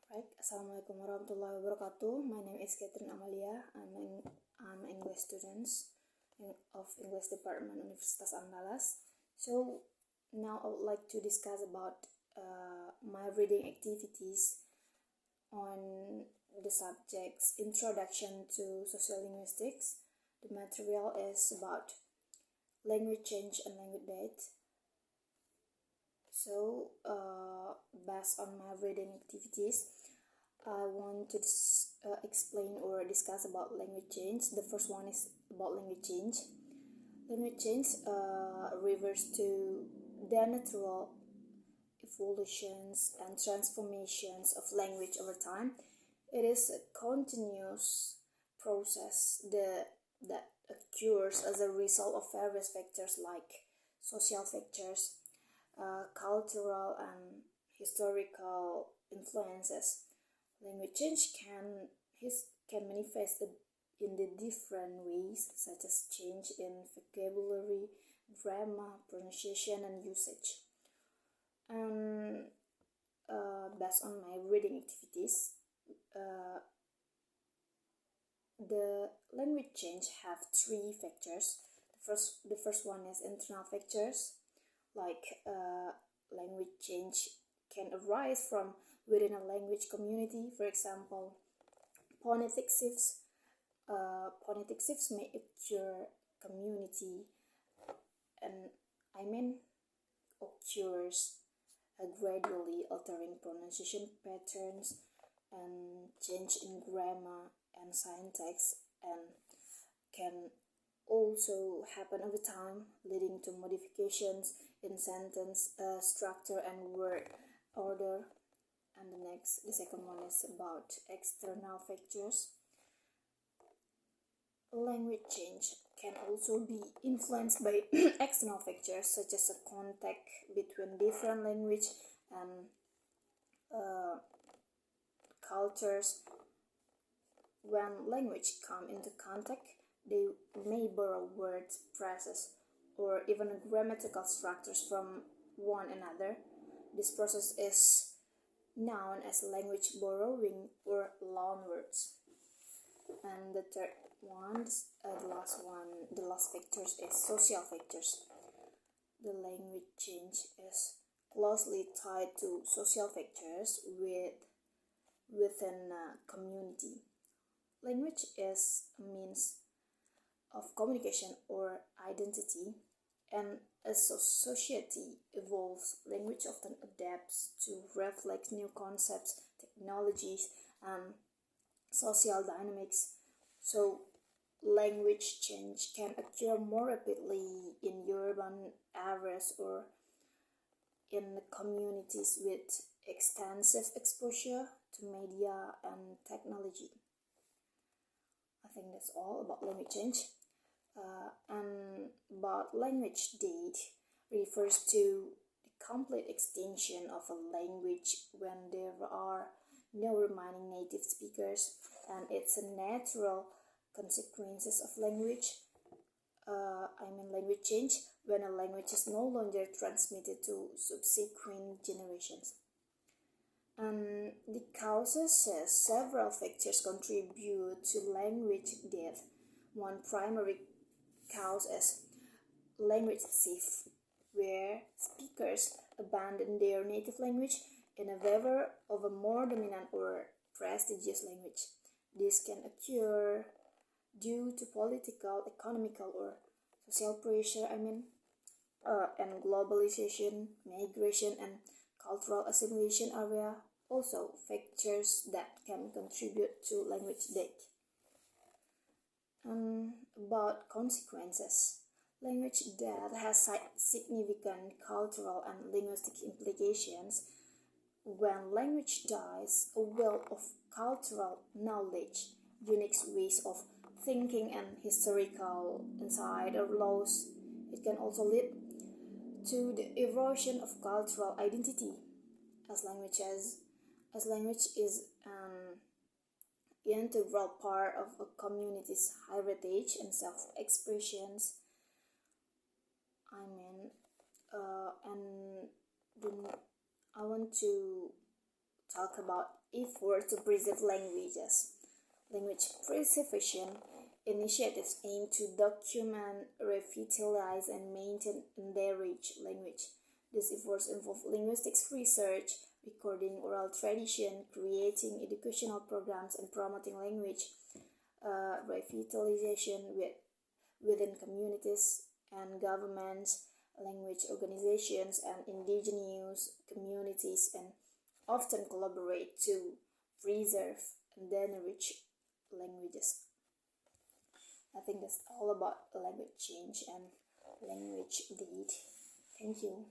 Right. Assalamualaikum warahmatullahi wabarakatuh. My name is Catherine Amalia. I'm English student of English Department Universitas Andalas. So now I would like to discuss about my reading activities on the subjects Introduction to Social Linguistics. The material is about language change and language date. So based on my reading activities, I want to explain or discuss about language change. The first one is about language change. Language change refers to the natural evolutions and transformations of language over time. It is a continuous process that occurs as a result of various factors like social factors, cultural and historical influences. Language change can manifest in the different ways, such as change in vocabulary, grammar, pronunciation, and usage. And based on my reading activities, the language change have three factors. The first one is internal factors, like language change can arise from within a language community. For example, phonetic shifts. Phonetic shifts may occur community, and occurs gradually altering pronunciation patterns and change in grammar and syntax, and can also happen over time, leading to modifications in sentence structure and word order. And the second one is about external factors. Language change can also be influenced by external factors, such as a contact between different language and cultures. When language come into contact, they may borrow words, phrases, or even grammatical structures from one another. This process is known as language borrowing or loanwords. And the third one, the last factors is social factors. The language change is closely tied to social factors within a community. Language is a means of communication or identity, and as society evolves, language often adapts to reflect new concepts, technologies, and social dynamics. So language change can occur more rapidly in urban areas or in communities with extensive exposure to media and technology. I think that's all about language change. And about language date refers to the complete extinction of a language when there are no remaining native speakers, and it's a natural consequences of language change when a language is no longer transmitted to subsequent generations. And the causes several factors contribute to language death. One primary cause is language shift, where speakers abandon their native language in a favor of a more dominant or prestigious language. This can occur due to political, economical, or social pressure, and globalization, migration, and cultural assimilation area also factors that can contribute to language death. About consequences. Language death has significant cultural and linguistic implications. When language dies, a wealth of cultural knowledge, unique ways of thinking, and historical insight are lost. It can also lead to the erosion of cultural identity, as language is an integral part of a community's heritage and self-expressions. And then I want to talk about efforts to preserve languages. Language preservation initiatives aim to document, revitalize, and maintain endangered language. These efforts involve linguistics research, recording oral tradition, creating educational programs, and promoting language revitalization within communities and governments, language organizations, and indigenous communities, and often collaborate to preserve and then enrich languages. I think that's all about language change and language deed. Thank you.